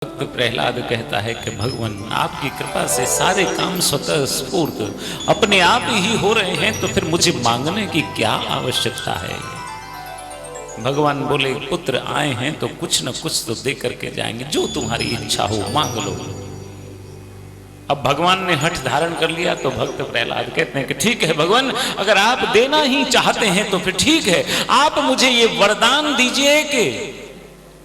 भक्त प्रहलाद कहता है कि भगवान आपकी कृपा से सारे काम स्वतः स्फूर्त अपने आप ही हो रहे हैं, तो फिर मुझे मांगने की क्या आवश्यकता है। भगवान बोले पुत्र आए हैं तो कुछ न कुछ तो दे करके जाएंगे, जो तुम्हारी इच्छा हो मांग लो। अब भगवान ने हठ धारण कर लिया तो भक्त प्रहलाद कहते हैं कि ठीक है भगवान, अगर आप देना ही चाहते हैं तो फिर ठीक है, आप मुझे ये वरदान दीजिए कि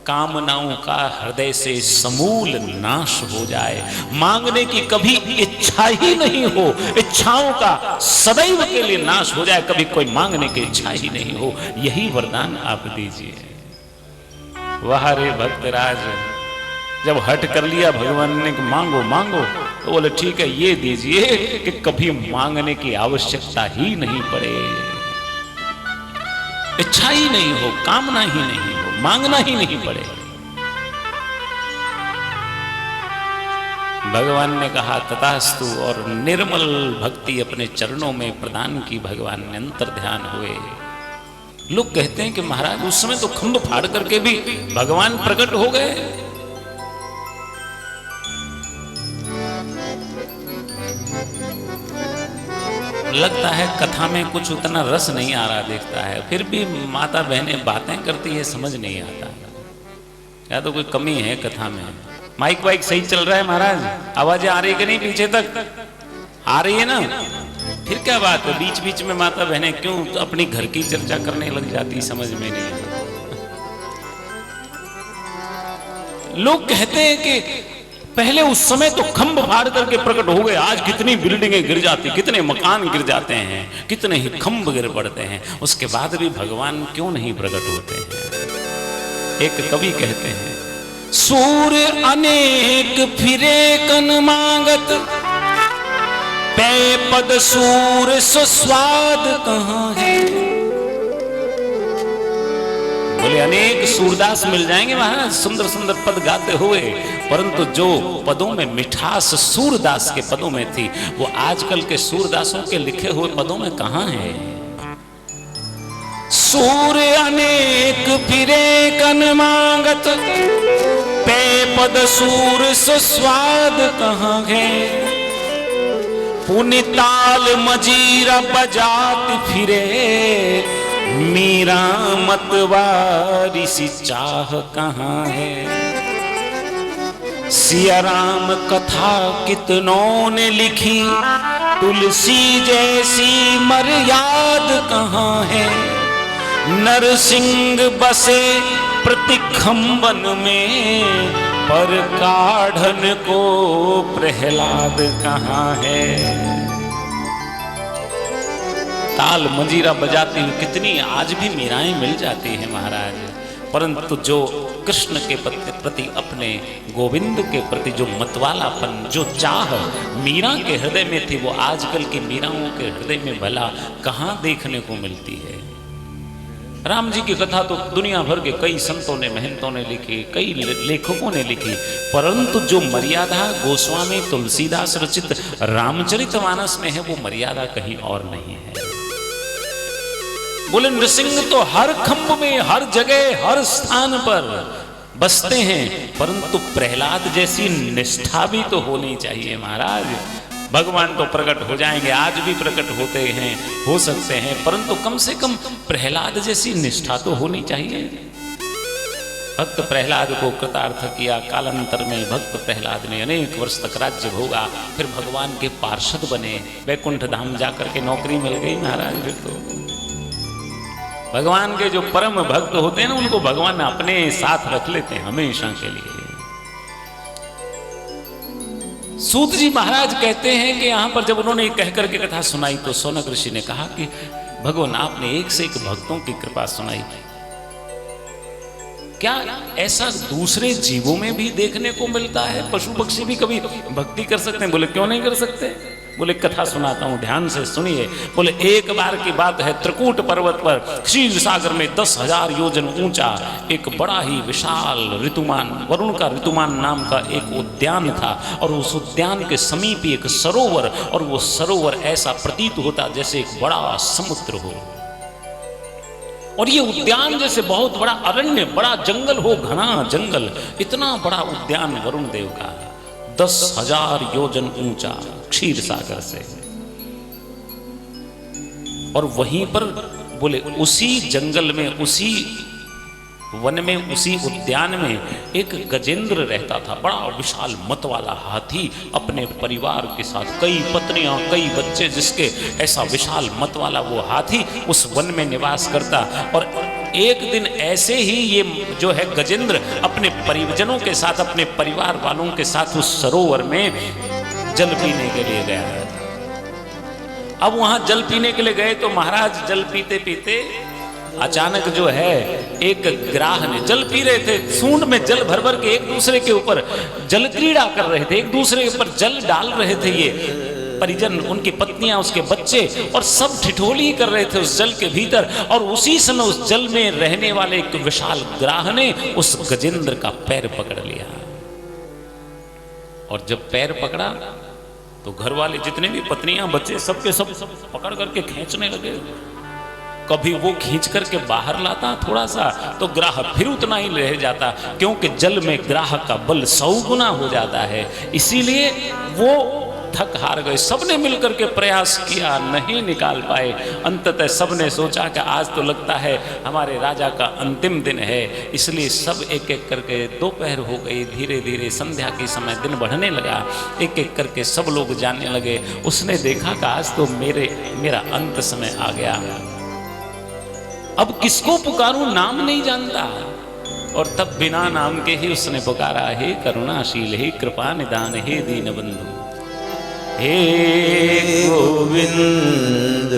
कामनाओं का हृदय से समूल नाश हो जाए, मांगने की कभी इच्छा ही नहीं हो, इच्छाओं का सदैव के लिए नाश हो जाए, कभी कोई मांगने की इच्छा ही नहीं हो, यही वरदान आप दीजिए। वाह रे भक्तराज, जब हट कर लिया भगवान ने मांगो मांगो, तो बोले ठीक है ये दीजिए कि कभी मांगने की आवश्यकता ही नहीं पड़े, इच्छा ही नहीं हो, कामना ही नहीं हो, मांगना ही नहीं पड़े। भगवान ने कहा तथास्तु, और निर्मल भक्ति अपने चरणों में प्रदान की। भगवान ने अंतर ध्यान हुए। लोग कहते हैं कि महाराज उस समय तो खंभ फाड़ करके भी भगवान प्रकट हो गए। लगता है कथा में कुछ उतना रस नहीं आ रहा दिखता है, फिर भी माता बहनें बातें करती है, समझ नहीं आता, या तो कोई कमी है कथा में। माइक वाइक सही चल रहा है महाराज, आवाजें आ रही कि नहीं, पीछे तक आ रही है ना? फिर क्या बात है, बीच बीच में माता बहनें क्यों अपनी घर की चर्चा करने लग जाती, समझ में नहीं आता। लोग कहते हैं कि पहले उस समय तो खंभ फाड़ करके प्रकट हो गए, आज कितनी बिल्डिंगें गिर जाती, कितने मकान गिर जाते हैं, कितने ही खंभ गिर पड़ते हैं, उसके बाद भी भगवान क्यों नहीं प्रकट होते हैं। एक कवि कहते हैं, सूर्य अनेक फिरे कन मांगत, पै पद सूर सुस्वाद कहाँ है। बोले अनेक सूरदास मिल जाएंगे महाराज, सुंदर सुंदर पद गाते हुए, परंतु जो पदों में मिठास सूरदास के पदों में थी, वो आजकल के सूरदासों के लिखे हुए पदों में कहां है। सूर्य अनेक फिरे कन मांगत, पे पद सूर सुस्वाद कहां है। पुनिताल मजीरा बजात फिरे, मीरा मतवारी सी चाह कहाँ है। सिया राम कथा कितनों ने लिखी, तुलसी जैसी मर्याद कहाँ है। नरसिंह बसे प्रतिखंबन में, पर काढ़न को प्रहलाद कहाँ है। ताल मंजीरा बजाती हुई कितनी आज भी मीराएं मिल जाती हैं महाराज, परंतु जो कृष्ण के प्रति, अपने गोविंद के प्रति जो मतवालापन, जो चाह मीरा के हृदय में थी, वो आजकल की मीराओं के हृदय में भला कहाँ देखने को मिलती है। राम जी की कथा तो दुनिया भर के कई संतों ने, महंतों ने लिखी, कई लेखकों ने लिखी, परंतु जो मर्यादा गोस्वामी तुलसीदास रचित रामचरितमानस में है, वो मर्यादा कहीं और नहीं है। बोले नृसिंह तो हर खंभ में, हर जगह, हर स्थान पर बसते हैं, परंतु प्रहलाद जैसी निष्ठा भी तो होनी चाहिए महाराज। भगवान तो प्रकट हो जाएंगे, आज भी प्रकट होते हैं, हो सकते हैं, परंतु कम से कम प्रहलाद जैसी निष्ठा तो होनी चाहिए। भक्त प्रहलाद को कृतार्थ किया। कालांतर में भक्त प्रहलाद ने अनेक वर्ष तक राज्य भोगा, फिर भगवान के पार्षद बने, वैकुंठ धाम जाकर के नौकरी मिल गई महाराज। फिर तो भगवान के जो परम भक्त होते हैं ना, उनको भगवान अपने साथ रख लेते हैं हमेशा के लिए। सूत जी महाराज कहते हैं कि यहां पर जब उन्होंने कह करके कथा सुनाई, तो शौनक ऋषि ने कहा कि भगवान आपने एक से एक भक्तों की कृपा सुनाई, क्या ऐसा दूसरे जीवों में भी देखने को मिलता है? पशु पक्षी भी कभी भक्ति कर सकते हैं? बोले क्यों नहीं कर सकते? बोले कथा सुनाता हूं, ध्यान से सुनिए। बोले एक बार की बात है, त्रिकूट पर्वत पर क्षीर सागर में 10,000 योजन ऊंचा एक बड़ा ही विशाल ऋतुमान, वरुण का ऋतुमान नाम का एक उद्यान था, और उस उद्यान के समीप एक सरोवर, और वो सरोवर ऐसा प्रतीत होता जैसे एक बड़ा समुद्र हो। और ये उद्यान जैसे बहुत बड़ा अरण्य, बड़ा जंगल हो, घना जंगल, इतना बड़ा उद्यान वरुण देव का, 10,000 योजन ऊंचा क्षीर सागर से। और वहीं पर बोले उसी जंगल में, उसी वन में, उसी उद्यान में एक गजेंद्र रहता था, बड़ा विशाल मत वाला हाथी, अपने परिवार के साथ, कई पत्नियां, कई बच्चे, जिसके ऐसा विशाल मत वाला वो हाथी उस वन में निवास करता। और एक दिन ऐसे ही ये जो है गजेंद्र अपने परिजनों के साथ, अपने परिवार वालों के साथ उस सरोवर में जल पीने के लिए गया। अब वहां जल पीने के लिए गए तो महाराज जल पीते पीते अचानक जो है एक ग्राह ने, जल पी रहे थे, सूंड में जल भर भर के एक दूसरे के ऊपर जल क्रीड़ा कर रहे थे, एक दूसरे के ऊपर जल डाल रहे थे ये परिजन, उनकी पत्नियां, उसके बच्चे, और सब ठिठोली कर रहे थे उस जल के भीतर। और उसी समय उस जल में रहने वाले एक विशाल ग्राह ने उस गजेंद्र का पैर पकड़ लिया। और जब पैर पकड़ा तो घर वाले जितने भी पत्नियां, बच्चे, सबके सब पकड़ करके खींचने लगे। कभी वो खींच करके बाहर लाता थोड़ा सा तो ग्राह फिर उतना ही रह जाता, क्योंकि जल में ग्राह का बल 100 गुना हो जाता है। इसीलिए वो थक हार गए। सबने मिलकर के प्रयास किया, नहीं निकाल पाए। अंततः सबने सोचा कि आज तो लगता है हमारे राजा का अंतिम दिन है, इसलिए सब एक एक करके, दोपहर हो गई, धीरे धीरे संध्या के समय दिन बढ़ने लगा, एक एक करके सब लोग जाने लगे। उसने देखा कि आज तो मेरा अंत समय आ गया, अब किसको पुकारूं, नाम नहीं जानता। और तब बिना नाम के ही उसने पुकारा, हे करुणाशील, हे कृपा निदान, हे दीन बंधु, हे गोविंद,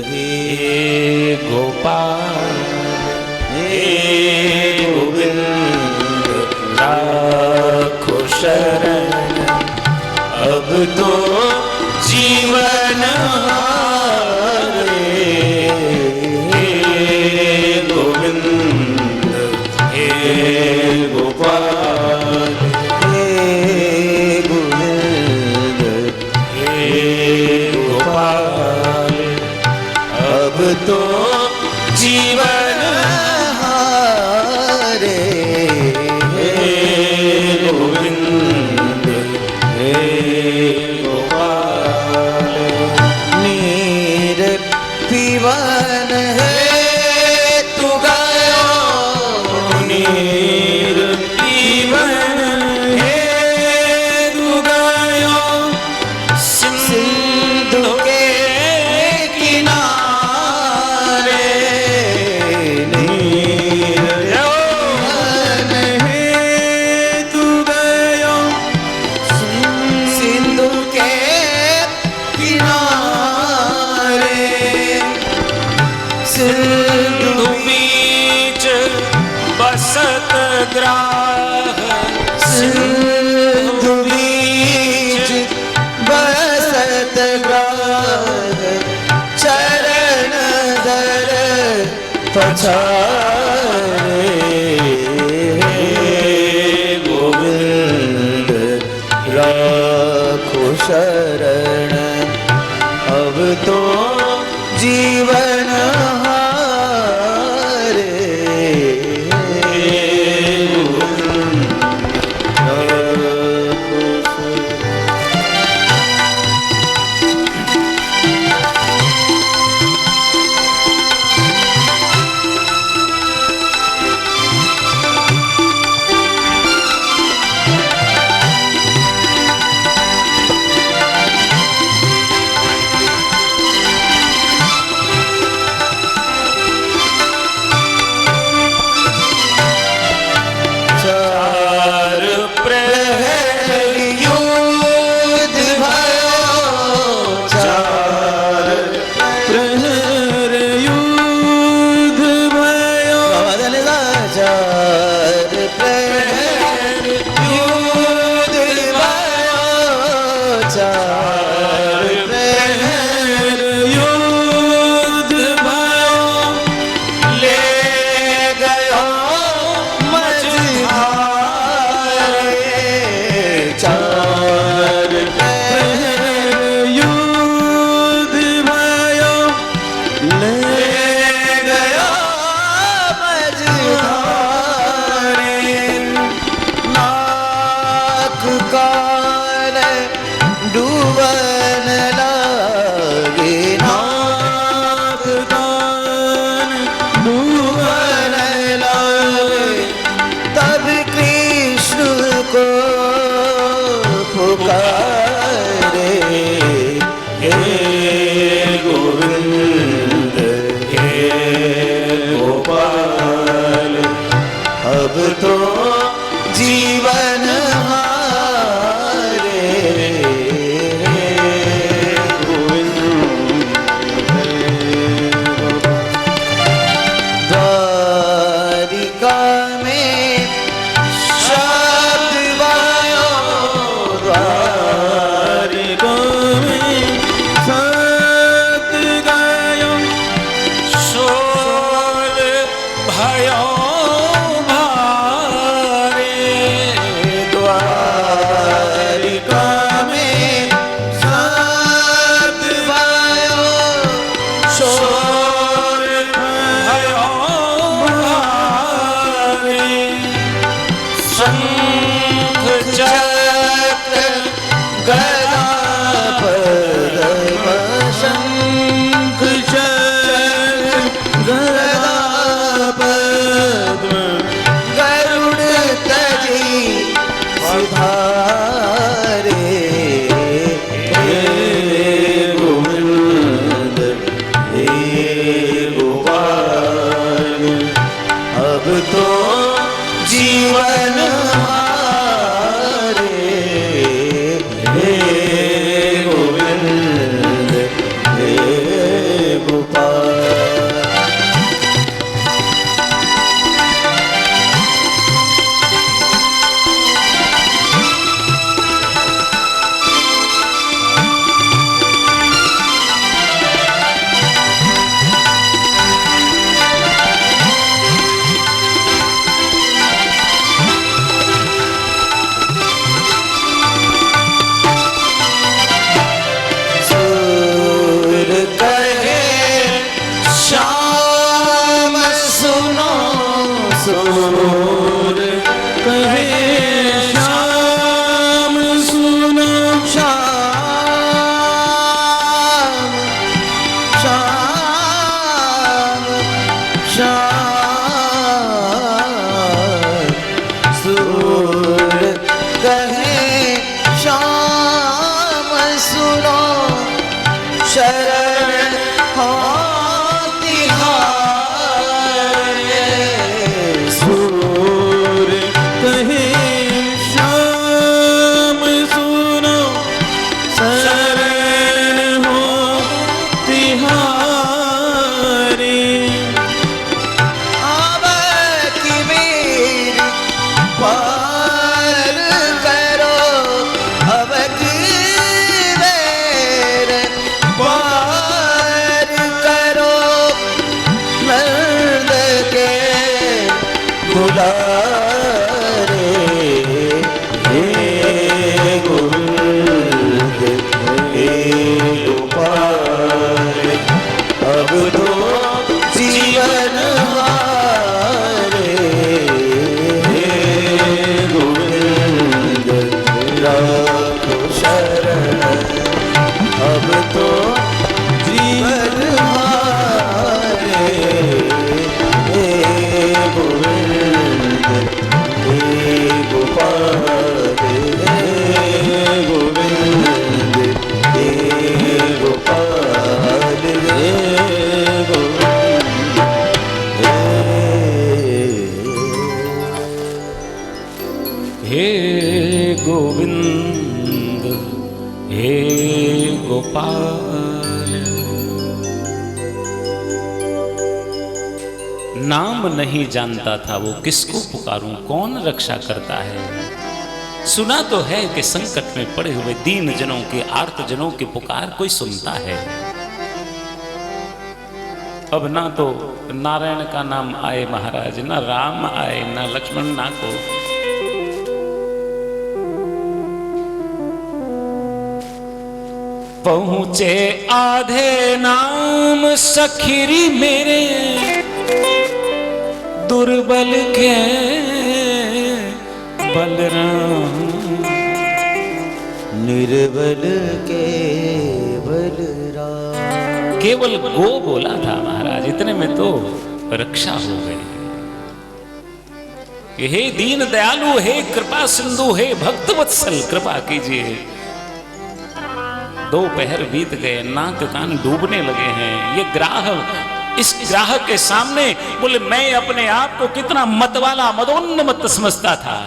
हे गोपाल, हे गोविंद राखो शरण, अब तो जीवन तो जीवन हारे, हे गोविंद, हे गोपाल, नीर पीवन है तू गयो, नीर पीवन है तू गयो, सिंधु के ग्राह, सिंधु बीच बसत ग्राह, चरण दर पछारे, गोविंद राखो शरण, अब तो जीवन काल डूबन लागे, नाग काल डूबन लागे, तब कृष्ण को पुकारे, हे गोविंद हे गोपाल, अब तो जीवन हारे, गोविंद द्वारिका में शब्द गायो, द्वारिका में शब्द गायो, शोल भयो जीवन हारे, हे गोविंद हे गोपाल। सूर कहे श्याम सुनो, श्याम श्याम श्याम, सूर कहे श्याम सुनो, शरण हो गोविंद हे गोपाल। नाम नहीं जानता था वो किसको पुकारूं, कौन रक्षा करता है। सुना तो है कि संकट में पड़े हुए दीन जनों के, आर्त जनों की पुकार कोई सुनता है। अब ना तो नारायण का नाम आए महाराज, ना राम आए, ना लक्ष्मण, ना को पहुंचे आधे नाम सखीरी मेरे, दुर्बल के बलराम। निर्बल केवल राम। केवल गो बोला था महाराज, इतने में तो रक्षा हो गई। हे दीन दयालु, हे कृपा सिंधु, हे भक्त वत्सल, कृपा कीजिए। दोपहर बीत गए, नाक कान डूबने लगे हैं। ये ग्राहक, इस ग्राहक के सामने बोले मैं अपने आप को कितना मतवाला मदोन्नमत समझता था।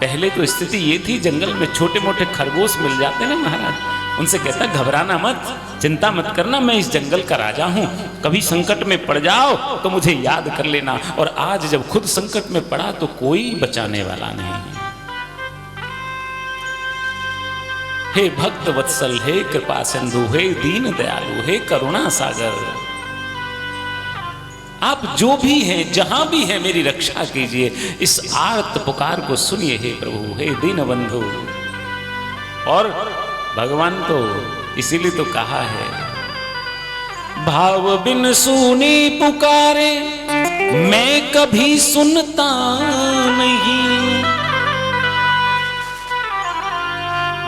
पहले तो स्थिति ये थी, जंगल में छोटे मोटे खरगोश मिल जाते ना महाराज, उनसे कहता घबराना मत, चिंता मत करना, मैं इस जंगल का राजा हूं, कभी संकट में पड़ जाओ तो मुझे याद कर लेना। और आज जब खुद संकट में पड़ा तो कोई बचाने वाला नहीं। हे भक्त वत्सल, हे कृपा सिंधु, हे दीन दयालु, हे करुणा सागर, आप जो भी हैं, जहां भी हैं, मेरी रक्षा कीजिए। इस आर्त पुकार को सुनिए हे प्रभु, हे दीन बंधु। और भगवान तो इसीलिए तो कहा है, भाव बिन सुनी पुकारे मैं कभी सुनता नहीं।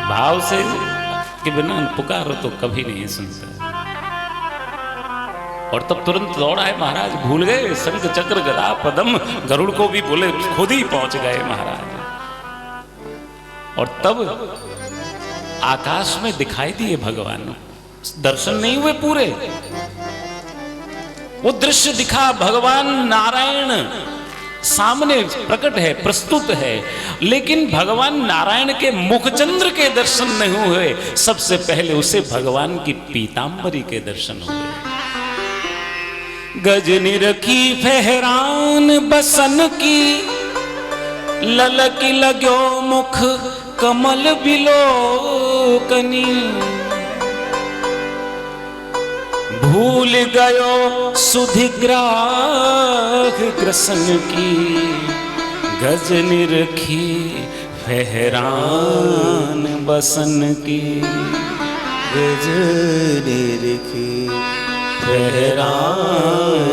भाव से के बिना पुकारो तो कभी नहीं सुनता। और तब तुरंत दौड़ आए महाराज, भूल गए शंख चक्र गदा पदम, गरुड़ को भी बोले खुद ही पहुंच गए महाराज। और तब आकाश में दिखाई दिए भगवान, दर्शन नहीं हुए पूरे, वो दृश्य दिखा, भगवान नारायण सामने प्रकट है, प्रस्तुत है। लेकिन भगवान नारायण के मुखचंद्र के दर्शन नहीं हुए, सबसे पहले उसे भगवान की पीतांबरी के दर्शन हुए। गजनी रखी फहरान बसन की, ललकी लगो मुख कमल बिलोकनी। भूल गयो सुधिग्राह ग्रसन की, गजनी रखी फहरान बसन की। गजनी रखी फहरान